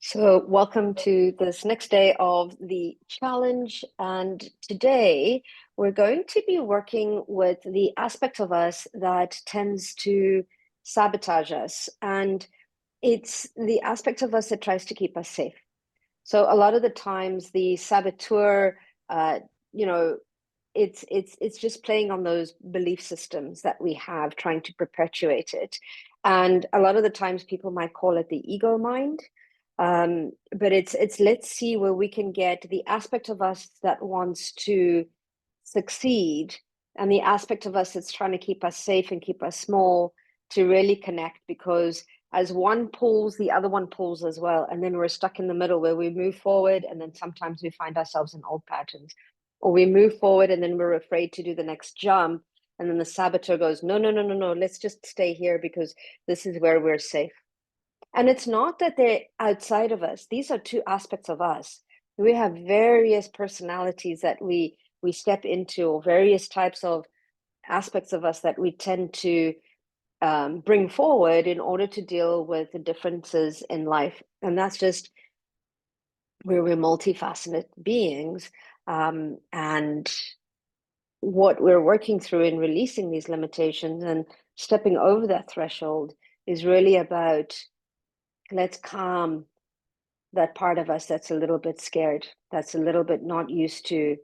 So, welcome to this next day of the challenge. And today we're going to be working with the aspect of us that tends to sabotage us. And it's the aspect of us that tries to keep us safe. So, a lot of the times, the saboteur, uh, you know, it's just playing on those belief systems that we have, trying to perpetuate it. And a lot of the times, people might call it the ego mind. But it's let's see where we can get the aspect of us that wants to succeed and the aspect of us that's trying to keep us safe and keep us small to really connect, because as one pulls, the other one pulls as well. And then we're stuck in the middle where we move forward and then sometimes we find ourselves in old patterns, or we move forward and then we're afraid to do the next jump. And then the saboteur goes, no, no, no, no, no, let's just stay here because this is where we're safe. And it's not that they're outside of us. These are two aspects of us. We have various personalities that we step into, or various types of aspects of us that we tend to bring forward in order to deal with the differences in life. And that's just where we're multifaceted beings. And what we're working through in releasing these limitations and stepping over that threshold is really about, let's calm that part of us that's a little bit scared, that's a little bit not used to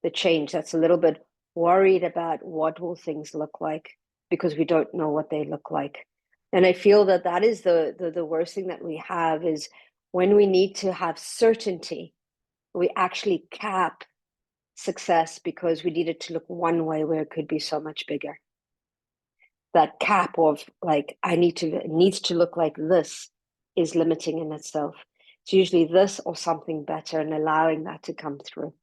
the change, that's a little bit worried about what will things look like, because we don't know what they look like. And I feel that that is the worst thing that we have, is when we need to have certainty, we actually cap success because we need it to look one way where it could be so much bigger. That cap of like, it needs to look like this is limiting in itself. It's usually this or something better, and allowing that to come through.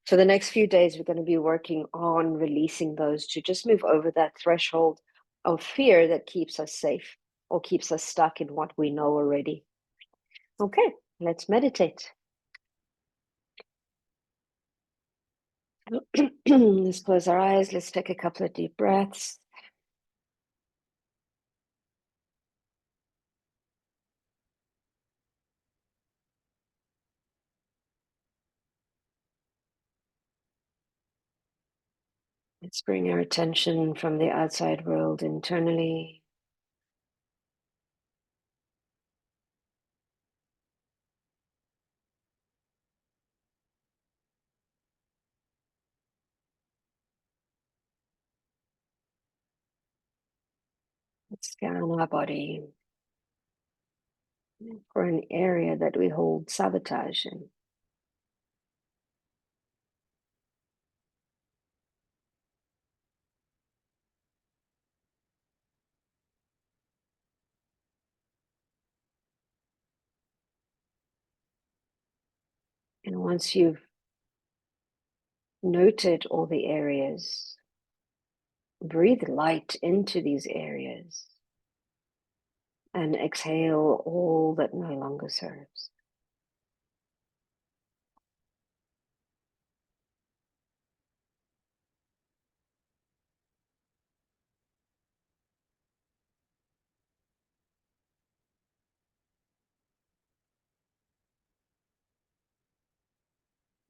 So the next few days, we're going to be working on releasing those to just move over that threshold of fear that keeps us safe or keeps us stuck in what we know already. Okay, let's meditate. Let's close our eyes. Let's take a couple of deep breaths. Let's bring our attention from the outside world internally. Let's scan our body for an area that we hold sabotage in. And once you've noted all the areas, breathe light into these areas and exhale all that no longer serves.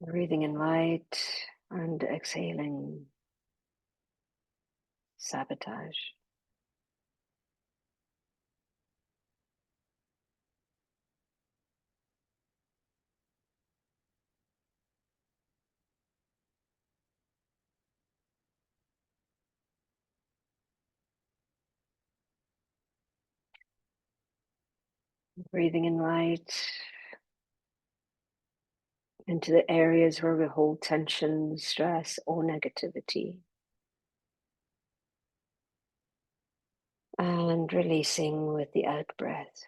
Breathing in light and exhaling sabotage. Breathing in light into the areas where we hold tension, stress, or negativity. And releasing with the out breath.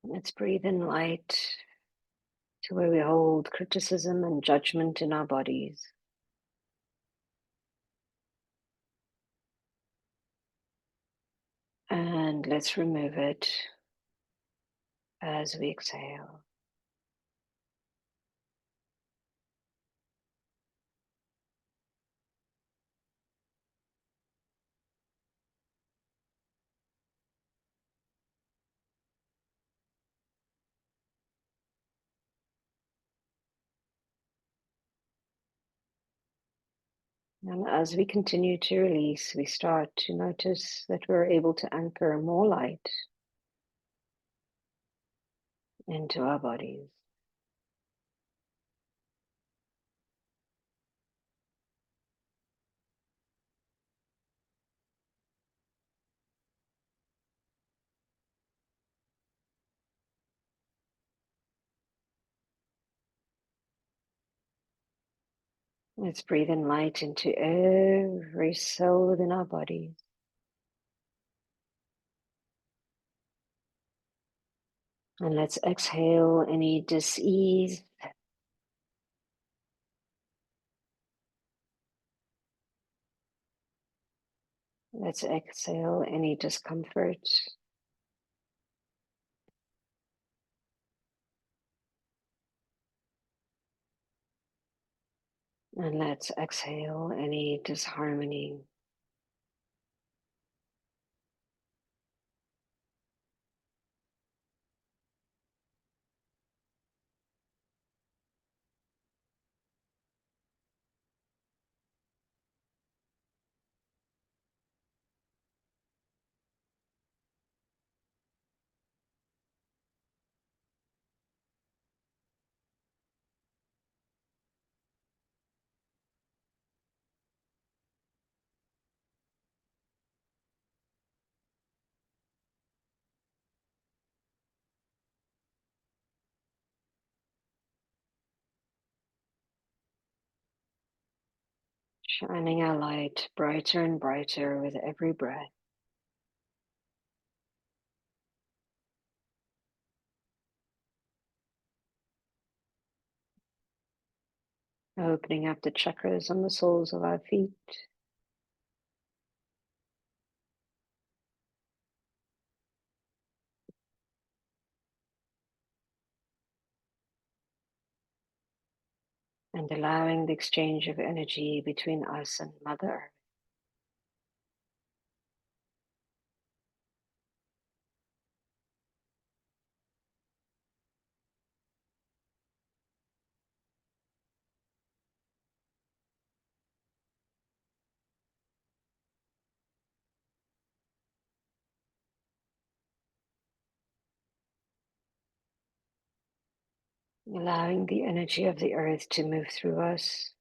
Let's breathe in light to where we hold criticism and judgment in our bodies. And let's remove it as we exhale. And as we continue to release, we start to notice that we're able to anchor more light into our bodies. Let's breathe in light into every cell within our bodies. And let's exhale any dis-ease. Let's exhale any discomfort. And let's exhale any disharmony. Shining our light brighter and brighter with every breath. Opening up the chakras on the soles of our feet. And allowing the exchange of energy between us and Mother Earth. Allowing the energy of the earth to move through us,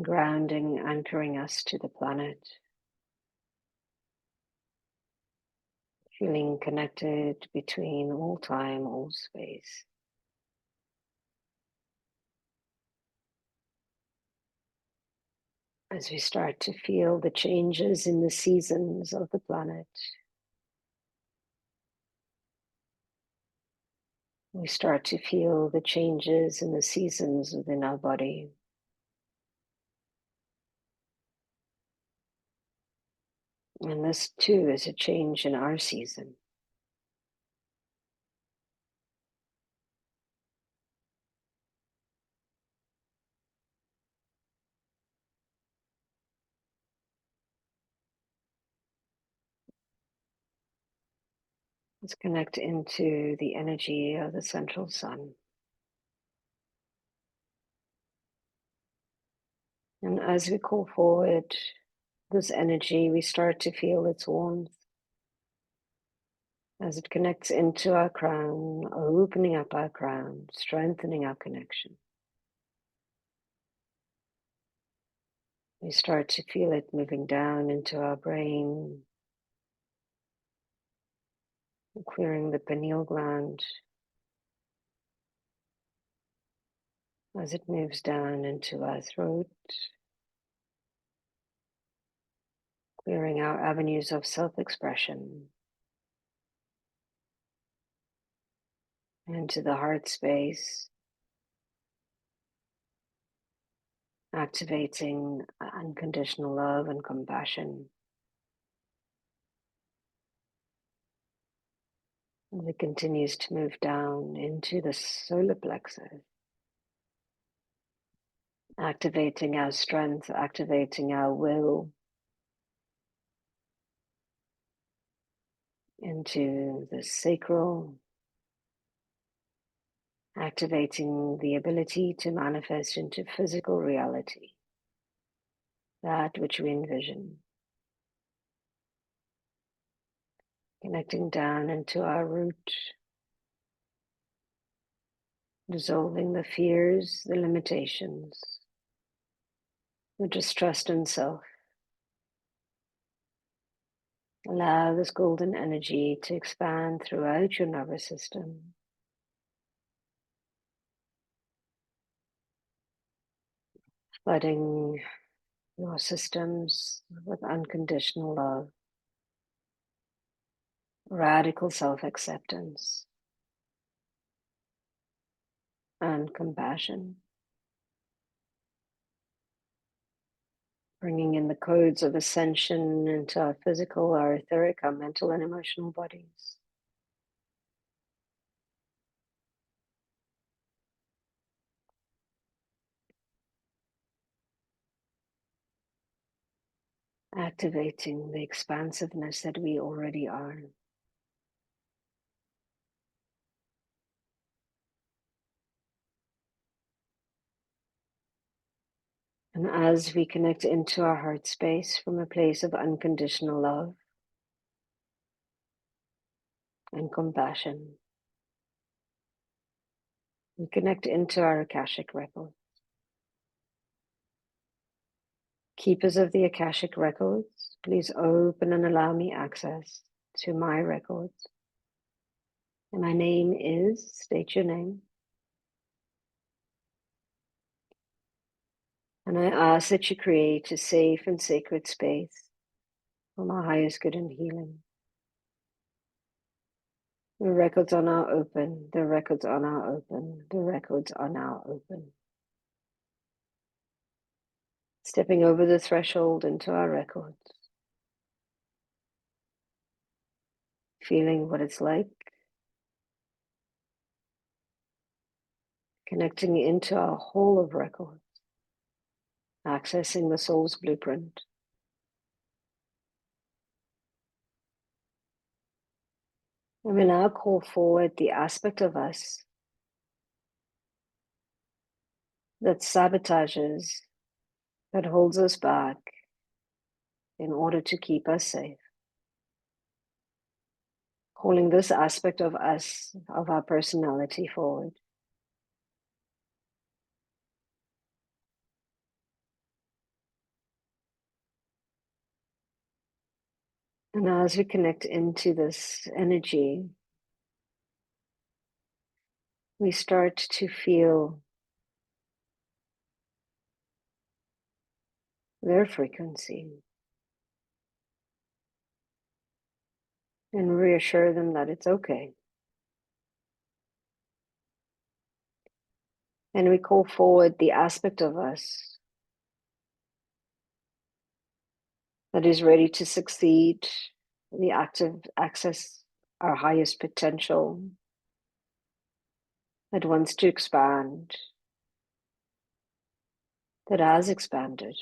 grounding, anchoring us to the planet, feeling connected between all time, all space. As we start to feel the changes in the seasons of the planet, we start to feel the changes in the seasons within our body. And this too is a change in our season. Let's connect into the energy of the central sun. And as we call forward this energy, we start to feel its warmth as it connects into our crown, opening up our crown, strengthening our connection. We start to feel it moving down into our brain, clearing the pineal gland as it moves down into our throat, clearing our avenues of self-expression, into the heart space, activating unconditional love and compassion, as it continues to move down into the solar plexus, activating our strength, activating our will, into the sacral, activating the ability to manifest into physical reality that which we envision, connecting down into our root, dissolving the fears, the limitations, the distrust in self. Allow this golden energy to expand throughout your nervous system, flooding your systems with unconditional love, radical self-acceptance, and compassion, bringing in the codes of ascension into our physical, our etheric, our mental and emotional bodies. Activating the expansiveness that we already are. And as we connect into our heart space from a place of unconditional love and compassion, we connect into our Akashic Records. Keepers of the Akashic Records, please open and allow me access to my records. And my name is, state your name. And I ask that you create a safe and sacred space for my highest good and healing. The records are now open. The records are now open. The records are now open. Stepping over the threshold into our records. Feeling what it's like. Connecting into our whole of records. Accessing the soul's blueprint. And we now call forward the aspect of us that sabotages, that holds us back in order to keep us safe. Calling this aspect of us, of our personality, forward. And as we connect into this energy, we start to feel their frequency and reassure them that it's okay. And we call forward the aspect of us that is ready to succeed, the active access our highest potential, that wants to expand, that has expanded.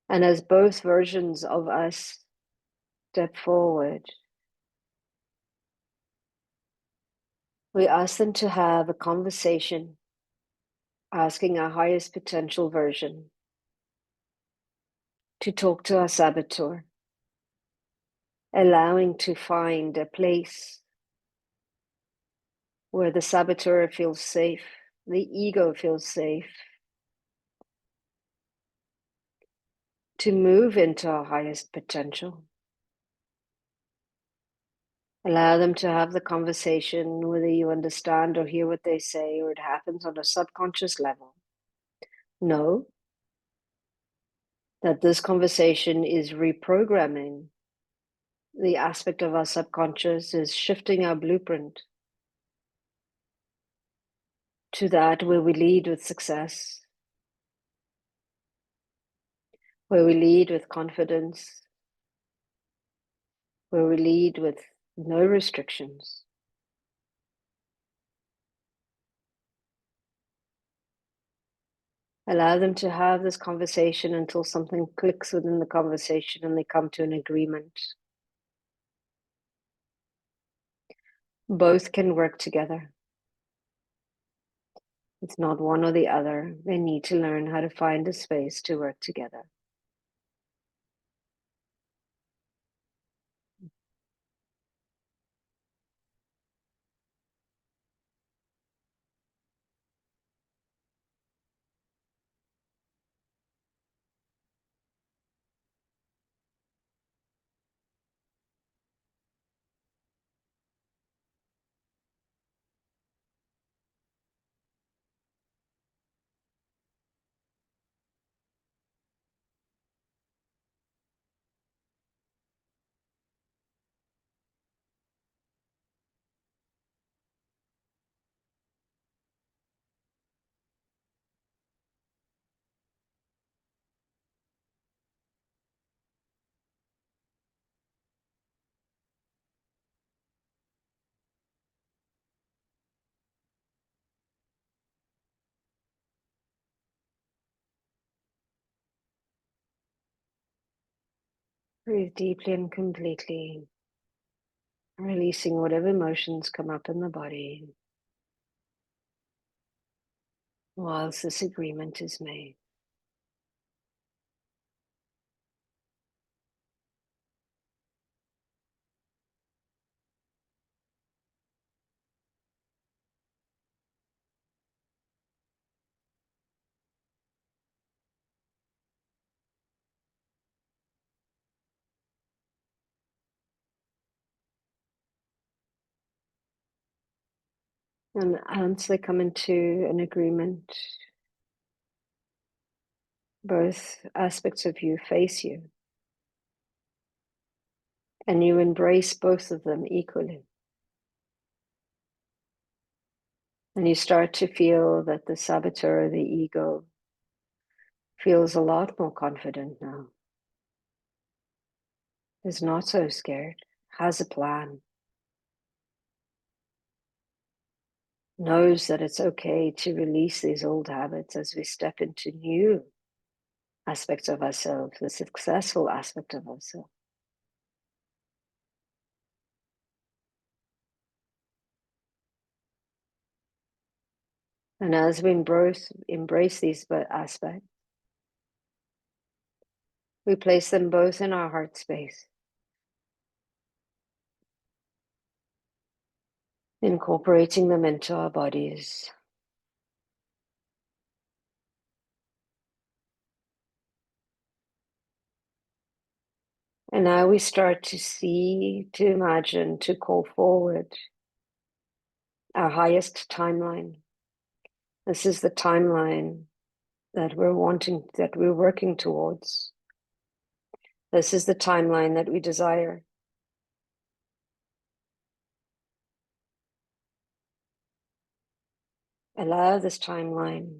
And as both versions of us step forward, we ask them to have a conversation, asking our highest potential version to talk to our saboteur, allowing to find a place where the saboteur feels safe, the ego feels safe, to move into our highest potential. Allow them to have the conversation, whether you understand or hear what they say, or it happens on a subconscious level. Know that this conversation is reprogramming the aspect of our subconscious, is shifting our blueprint to that where we lead with success, where we lead with confidence, where we lead with no restrictions. Allow them to have this conversation until something clicks within the conversation and they come to an agreement. Both can work together. It's not one or the other. They need to learn how to find a space to work together. Breathe deeply and completely, releasing whatever emotions come up in the body whilst this agreement is made. And once they come into an agreement, both aspects of you face you, and you embrace both of them equally. And you start to feel that the saboteur, the ego, feels a lot more confident now. Is not so scared, has a plan, knows that it's okay to release these old habits as we step into new aspects of ourselves, the successful aspect of ourselves. And as we embrace these aspects, we place them both in our heart space, incorporating them into our bodies. And now we start to see, to imagine, to call forward our highest timeline. This is the timeline that we're working towards. This is the timeline that we desire. Allow this timeline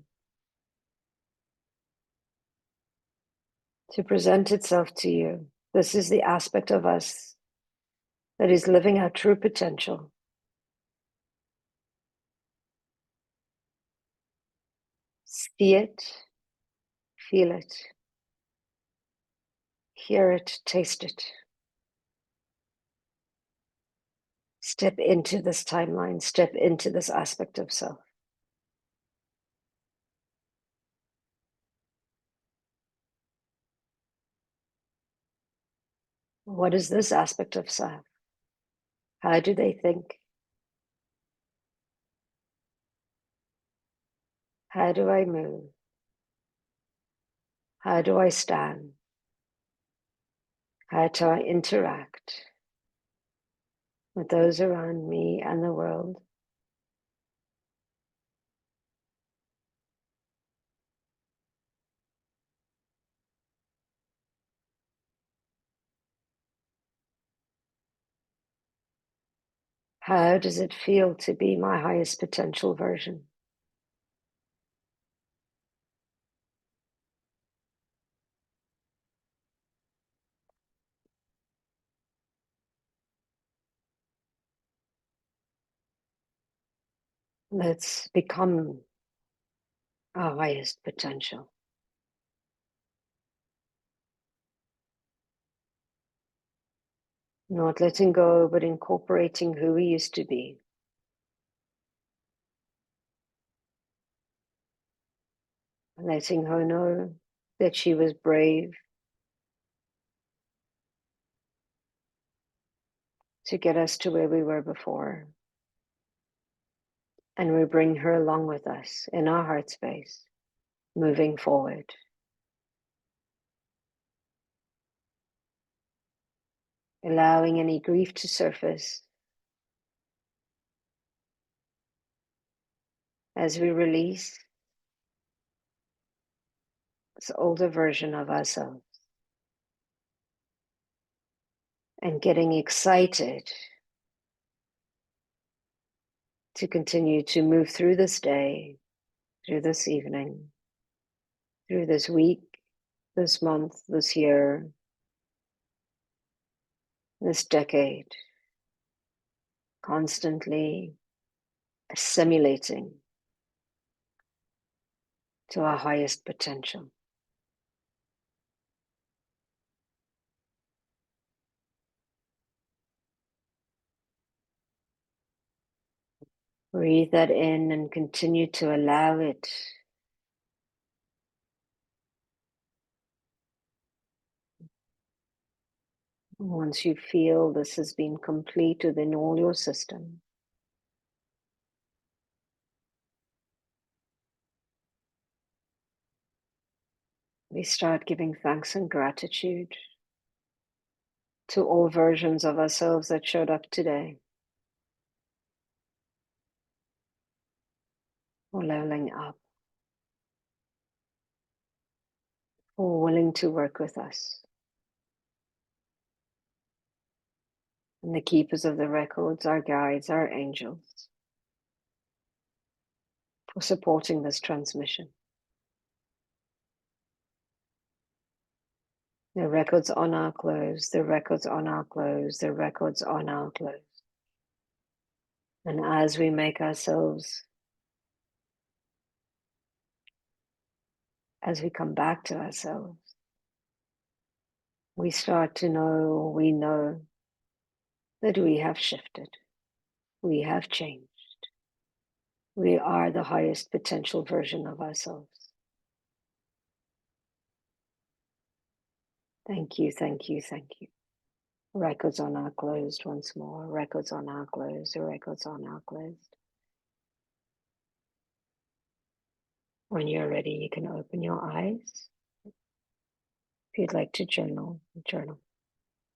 to present itself to you. This is the aspect of us that is living our true potential. See it, feel it, hear it, taste it. Step into this timeline, step into this aspect of self. What is this aspect of self? How do they think? How do I move? How do I stand? How do I interact with those around me and the world? How does it feel to be my highest potential version? Let's become our highest potential. Not letting go, but incorporating who we used to be. Letting her know that she was brave to get us to where we were before. And we bring her along with us in our heart space, moving forward. Allowing any grief to surface as we release this older version of ourselves. And getting excited to continue to move through this day, through this evening, through this week, this month, this year, this decade, constantly assimilating to our highest potential. Breathe that in and continue to allow it once you feel this has been complete within all your system. We start giving thanks and gratitude to all versions of ourselves that showed up today, for leveling up, for willing to work with us. And the keepers of the records, our guides, our angels, for supporting this transmission. The records on our clothes, the records on our clothes, the records on our clothes. And as we make ourselves, as we come back to ourselves, we start to know, we know that we have shifted, we have changed. We are the highest potential version of ourselves. Thank you, thank you, thank you. Records on our closed once more. Records on our closed. Records on our closed. When you're ready, you can open your eyes. If you'd like to journal, journal.